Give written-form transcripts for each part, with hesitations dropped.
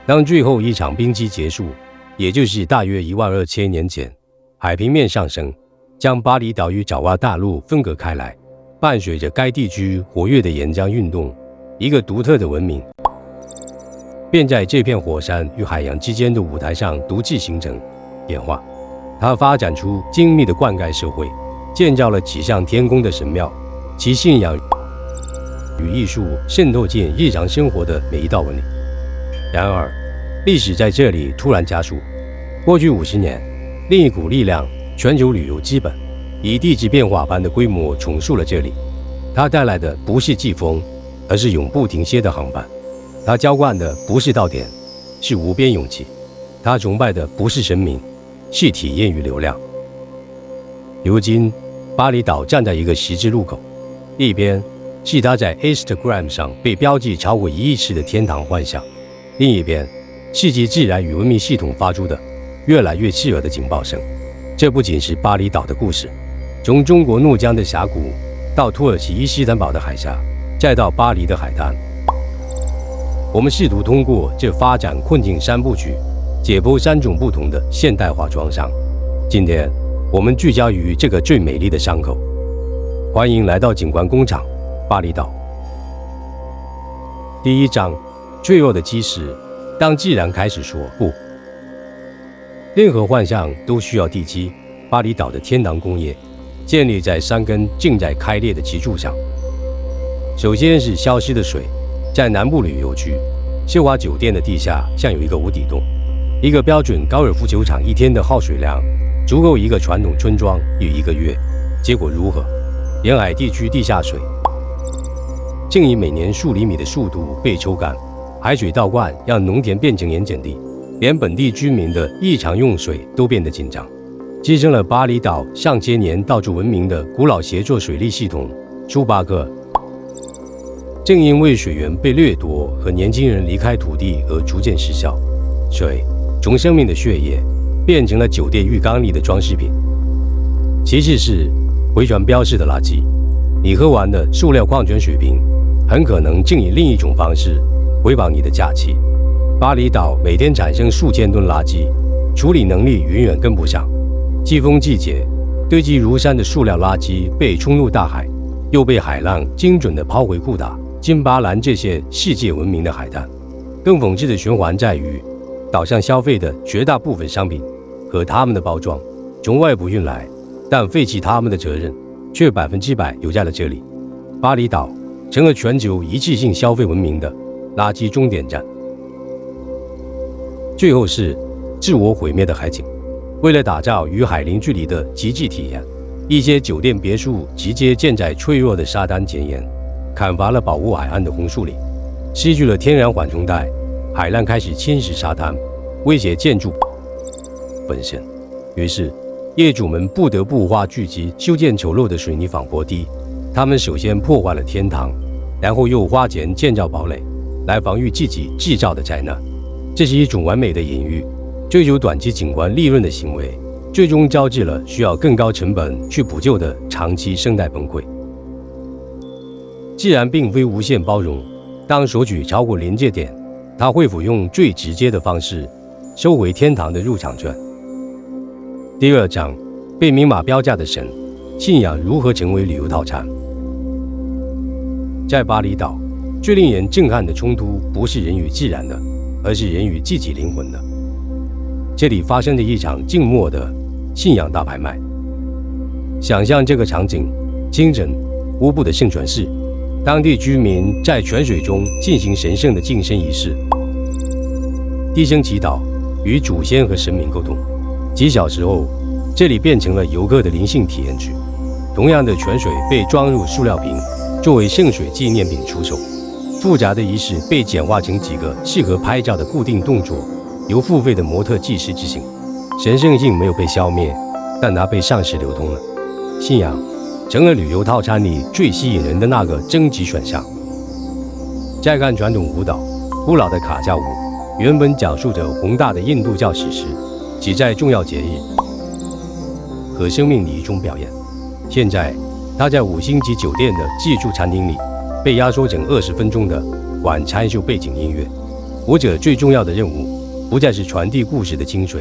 当最后一场冰期结束，也就是大约12000年前，海平面上升，将巴厘岛与爪哇大陆分隔开来，伴随着该地区活跃的岩浆运动，一个独特的文明便在这片火山与海洋之间的舞台上独自形成演化。它发展出精密的灌溉社会，建造了几项天宫的神庙，其信仰与艺术渗透进日常生活的每一道纹理。然而，历史在这里突然加速。过去50年，另一股力量——全球旅游资本，以地质变化般的规模重塑了这里。它带来的不是季风，而是永不停歇的航班。它浇灌的不是到点，是无边勇气。它崇拜的不是神明，是体验与流量。如今，巴厘岛站在一个十字路口，一边是它在 Instagram 上被标记超过1亿次的天堂幻象，另一边是其自然与文明系统发出的越来越刺耳的警报声。这不仅是巴厘岛的故事，从中国怒江的峡谷到土耳其伊斯坦堡的海峡，再到巴黎的海滩，我们试图通过这发展困境3部曲，解剖3种不同的现代化创伤。今天，我们聚焦于这个最美丽的伤口。欢迎来到景观工厂，巴厘岛。第1章：脆弱的基石。当自然开始说不，任何幻象都需要地基。巴厘岛的天堂工业建立在3根正在开裂的支柱上。首先是消失的水，在南部旅游区，奢华酒店的地下像有一个无底洞。一个标准高尔夫球场1天的耗水量，足够一个传统村庄与1个月。结果如何？沿海地区地下水正以每年数厘米的速度被抽干。海水倒灌让农田变成盐碱地，连本地居民的日常用水都变得紧张。支撑了巴厘岛上千年道主文明的古老协作水利系统朱巴克，正因为水源被掠夺和年轻人离开土地而逐渐失效。水从生命的血液变成了酒店浴缸里的装饰品。其次是回传标示的垃圾，你喝完的塑料矿泉水瓶很可能正以另一种方式回报你的假期。巴厘岛每天产生数千吨垃圾，处理能力远远跟不上。季风季节，堆积如山的塑料垃圾被冲入大海，又被海浪精准地抛回库塔、金巴兰这些世界闻名的海滩。更讽刺的循环在于，岛上消费的绝大部分商品和他们的包装从外部运来，但废弃他们的责任却100%留在了这里。巴厘岛成了全球一次性消费文明的垃圾终点站。最后是自我毁灭的海景。为了打造与海零距离的极致体验，一些酒店别墅直接建在脆弱的沙滩前沿，砍伐了保护海岸的红树林，失去了天然缓冲带，海浪开始侵蚀沙滩，威胁建筑本身。于是，业主们不得不花巨资修建丑陋的水泥防坡堤。他们首先破坏了天堂，然后又花钱建造堡垒，来防御自己制造的灾难。这是一种完美的隐喻。追求短期景观利润的行为，最终招致了需要更高成本去补救的长期生态崩溃。自然并非无限包容，当索取超过临界点，它会否用最直接的方式收回天堂的入场券。第2章：被明码标价的神，信仰如何成为旅游套餐。在巴厘岛，最令人震撼的冲突不是人与自然的，而是人与自己灵魂的。这里发生着一场静默的信仰大拍卖。想象这个场景：清晨，乌布的圣泉寺，当地居民在泉水中进行神圣的净身仪式，低声祈祷，与祖先和神明沟通。几小时后，这里变成了游客的灵性体验区。同样的泉水被装入塑料瓶，作为圣水纪念品出售。复杂的仪式被简化成几个适合拍照的固定动作，由付费的模特技师执行。神圣性没有被消灭，但它被丧失流通了。信仰成了旅游套餐里最吸引人的那个终极选项。再看传统舞蹈，古老的卡加舞原本讲述着宏大的印度教史诗，只在重要节日和生命礼仪中表演。现在，它在5星级酒店的自助餐厅里被压缩成20分钟的晚餐秀背景音乐。舞者最重要的任务不再是传递故事的精髓，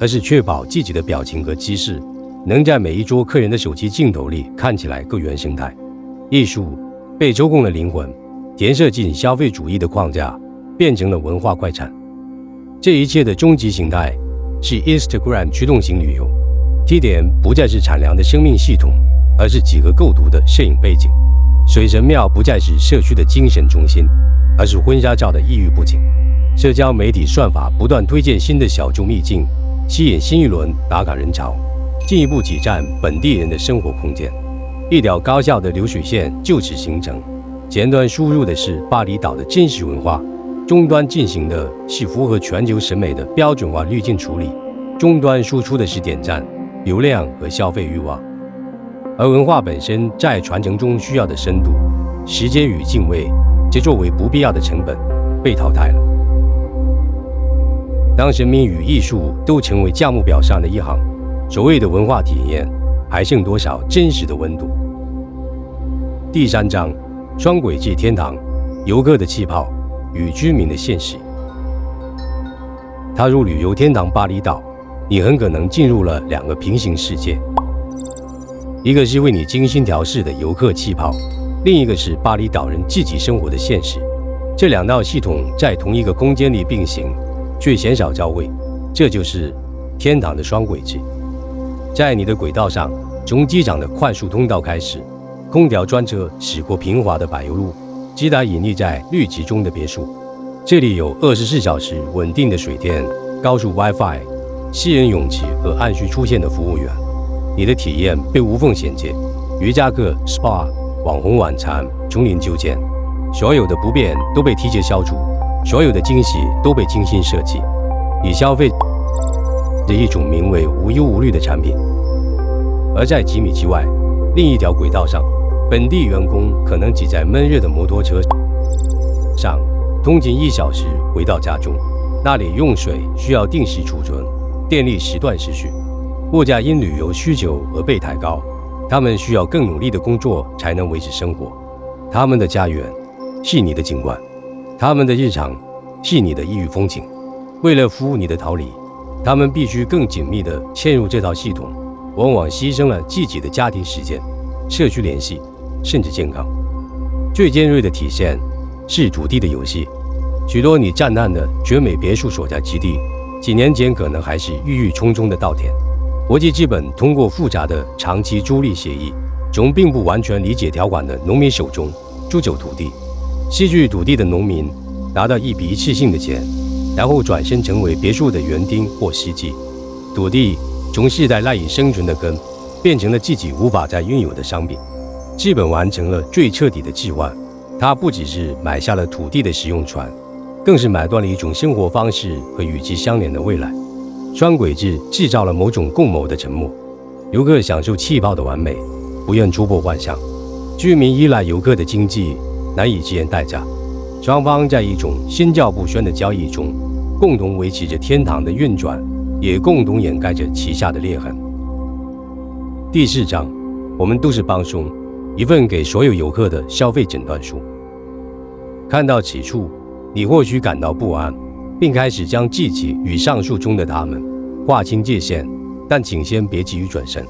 而是确保自己的表情和姿势能在每一桌客人的手机镜头里看起来够原生态。艺术被抽空了灵魂，填射进消费主义的框架，变成了文化快餐。这一切的终极形态是 Instagram 驱动型旅游。T 点不再是产粮的生命系统，而是几何构图的摄影背景。水神庙不再是社区的精神中心，而是婚纱照的异域布景。社交媒体算法不断推荐新的小众秘境，吸引新一轮打卡人潮，进一步挤占本地人的生活空间。一条高效的流水线就此形成，前端输入的是巴厘岛的真实文化，终端进行的是符合全球审美的标准化滤镜处理，终端输出的是点赞、流量和消费欲望。而文化本身在传承中需要的深度、时间与敬畏，则作为不必要的成本被淘汰了。当神明与艺术都成为价目表上的一行，所谓的文化体验还剩多少真实的温度？第3章：双轨制天堂，游客的气泡与居民的现实。踏入旅游天堂巴厘岛，你很可能进入了2个平行世界，一个是为你精心调试的游客气泡，另一个是巴厘岛人自己生活的现实。这2道系统在同一个空间里并行，却鲜少交汇，这就是天堂的双轨制。在你的轨道上，从机场的快速通道开始，空调专车驶过平滑的柏油路，直达隐匿在绿植中的别墅。这里有24小时稳定的水电、高速 WiFi、私人泳池和按需出现的服务员。你的体验被无缝衔接，瑜伽课、SPA、网红晚餐、丛林就见，所有的不便都被提前消除，所有的惊喜都被精心设计，以消费的一种名为无忧无虑的产品。而在几米之外，另一条轨道上，本地员工可能挤在闷热的摩托车上，通勤1小时回到家中。那里用水需要定时储存，电力时断时续，物价因旅游需求而被抬高，他们需要更努力的工作才能维持生活。他们的家园是你的景观，他们的日常是你的异域风情。为了服务你的逃离，他们必须更紧密地嵌入这套系统，往往牺牲了自己的家庭时间、社区联系，甚至健康。最尖锐的体现是土地的游戏。许多你赞叹的绝美别墅所在基地，几年前可能还是郁郁葱葱的稻田。国际资本通过复杂的长期租赁协议，从并不完全理解条款的农民手中租走土地。失去土地的农民拿到一笔一次性的钱，然后转身成为别墅的园丁或司机。土地从世代赖以生存的根，变成了自己无法再拥有的商品。资本完成了最彻底的置换，它不只是买下了土地的使用权，更是买断了一种生活方式和与之相连的未来。双轨制制造了某种共谋的沉默，游客享受气泡的完美，不愿突破幻象；居民依赖游客的经济，难以支援代价。双方在一种心照不宣的交易中，共同维持着天堂的运转，也共同掩盖着旗下的裂痕。第4章，我们都是帮凶，一份给所有游客的消费诊断书。看到此处，你或许感到不安，并开始将自己与上述中的他们划清界限，但请先别急于转身。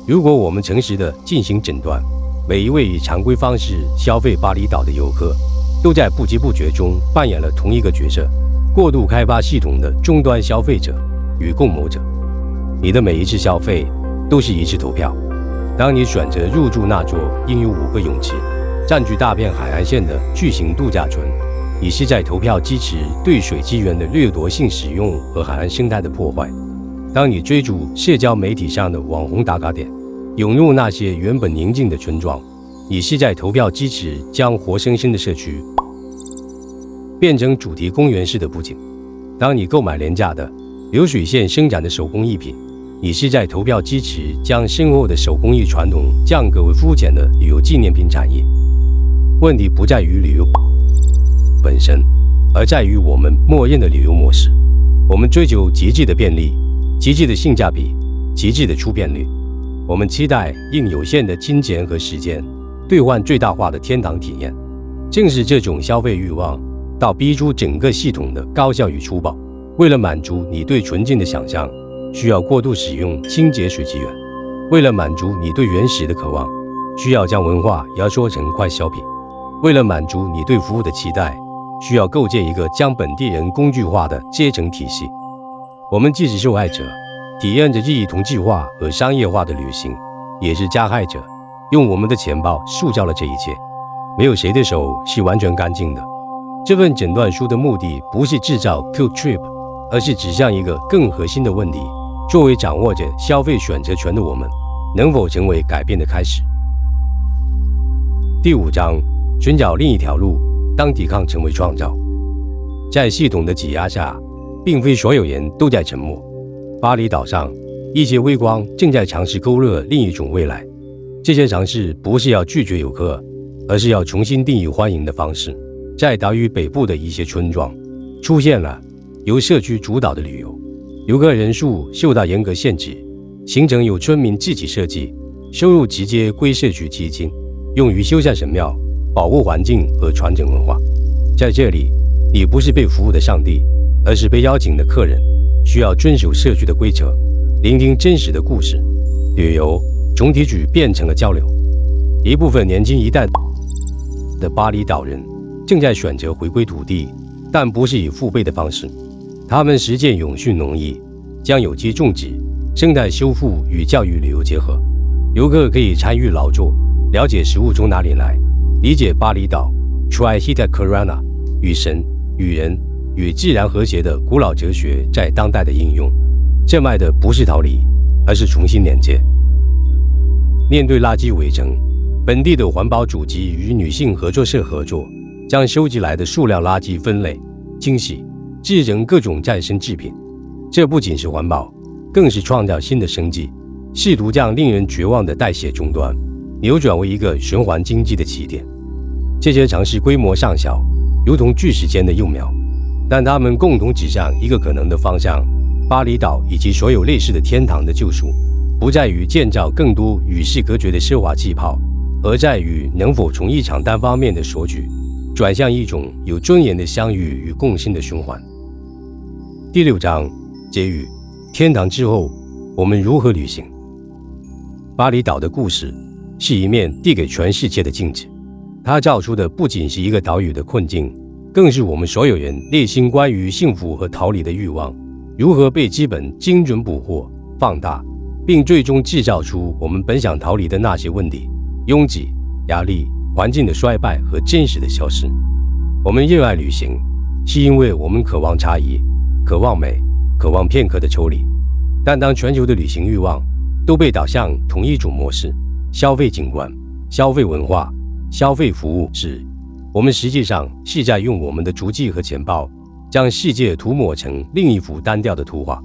如果我们诚实地进行诊断，每一位以常规方式消费巴厘岛的游客，都在不知不觉中扮演了同一个角色：过度开发系统的终端消费者与共谋者。你的每一次消费都是一次投票。当你选择入住那座应有5个泳池、占据大片海岸线的巨型度假村，你是在投票支持对水资源的掠夺性使用和海岸生态的破坏。当你追逐社交媒体上的网红打卡点，涌入那些原本宁静的村庄，你是在投票支持将活生生的社区变成主题公园式的布景。当你购买廉价的流水线生产的手工艺品，你是在投票支持将深厚的手工艺传统降格为肤浅的旅游纪念品产业。问题不在于旅游本身，而在于我们默认的旅游模式。我们追求极致的便利、极致的性价比、极致的出片率。我们期待用有限的金钱和时间兑换最大化的天堂体验。正是这种消费欲望，到逼出整个系统的高效与粗暴。为了满足你对纯净的想象，需要过度使用清洁水资源；为了满足你对原始的渴望，需要将文化压缩成快消品；为了满足你对服务的期待，需要构建一个将本地人工具化的阶层体系。我们既是受害者，体验着日益同质化和商业化的旅行，也是加害者，用我们的钱包塑造了这一切。没有谁的手是完全干净的。这份诊断书的目的不是制造 Q trip， 而是指向一个更核心的问题：作为掌握着消费选择权的我们，能否成为改变的开始？第5章，寻找另一条路，当抵抗成为创造。在系统的挤压下，并非所有人都在沉默。巴厘岛上，一些微光正在尝试勾勒另一种未来。这些尝试不是要拒绝游客，而是要重新定义欢迎的方式。在岛屿北部的一些村庄，出现了由社区主导的旅游，游客人数受到严格限制，行程由村民自己设计，收入直接归社区基金，用于修缮神庙、保护环境和传承文化。在这里，你不是被服务的上帝，而是被邀请的客人，需要遵守社区的规则，聆听真实的故事。旅游从提取变成了交流。一部分年轻一代的巴厘岛人正在选择回归土地，但不是以父辈的方式。他们实践永续农业，将有机种植、生态修复与教育旅游结合。游客可以参与劳作，了解食物从哪里来，理解巴厘岛 Try Hita Karana 与神、与人、与自然和谐的古老哲学在当代的应用。这卖的不是逃离，而是重新连接。面对垃圾围城，本地的环保组织与女性合作社合作，将收集来的塑料垃圾分类、清洗、制成各种再生制品。这不仅是环保，更是创造新的生机，试图将令人绝望的代谢终端扭转为一个循环经济的起点。这些尝试规模上小，如同巨石间的幼苗，但它们共同指向一个可能的方向：巴厘岛以及所有类似的天堂的救赎，不在于建造更多与世隔绝的奢华气泡，而在于能否从一场单方面的索取，转向一种有尊严的相遇与共sinh的循环。第6章，结语：天堂之后，我们如何旅行？巴厘岛的故事是一面递给全世界的镜子，它照出的不仅是一个岛屿的困境，更是我们所有人内心关于幸福和逃离的欲望，如何被资本精准捕获、放大，并最终制造出我们本想逃离的那些问题：拥挤、压力、环境的衰败和真实的消失。我们热爱旅行，是因为我们渴望差异，渴望美，渴望片刻的抽离。但当全球的旅行欲望都被导向同一种模式——消费景观、消费文化、消费服务时，我们实际上是在用我们的足迹和钱包，将世界涂抹成另一幅单调的图画。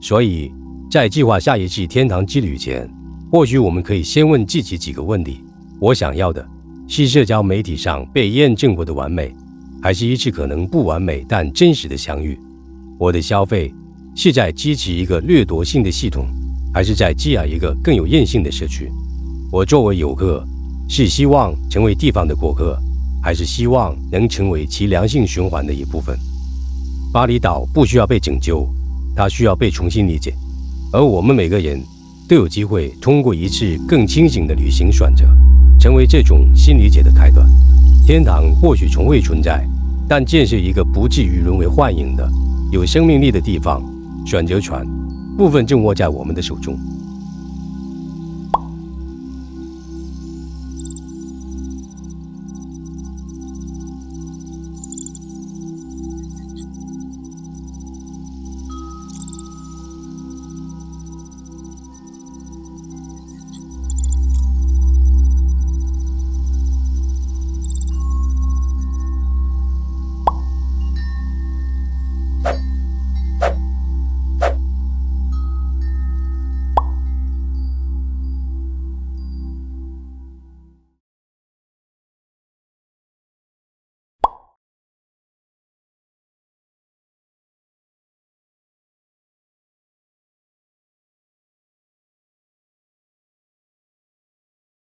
所以，在计划下一次天堂之旅前，或许我们可以先问自己几个问题：我想要的是社交媒体上被验证过的完美，还是一次可能不完美但真实的相遇？我的消费是在支持一个掠夺性的系统，还是在滋养一个更有韧性的社区？我作为游客，是希望成为地方的过客，还是希望能成为其良性循环的一部分？巴厘岛不需要被拯救，它需要被重新理解。而我们每个人都有机会通过一次更清醒的旅行选择，成为这种新理解的开端。天堂或许从未存在，但建设一个不至于沦为幻影的、有生命力的地方，选择权部分正握在我们的手中。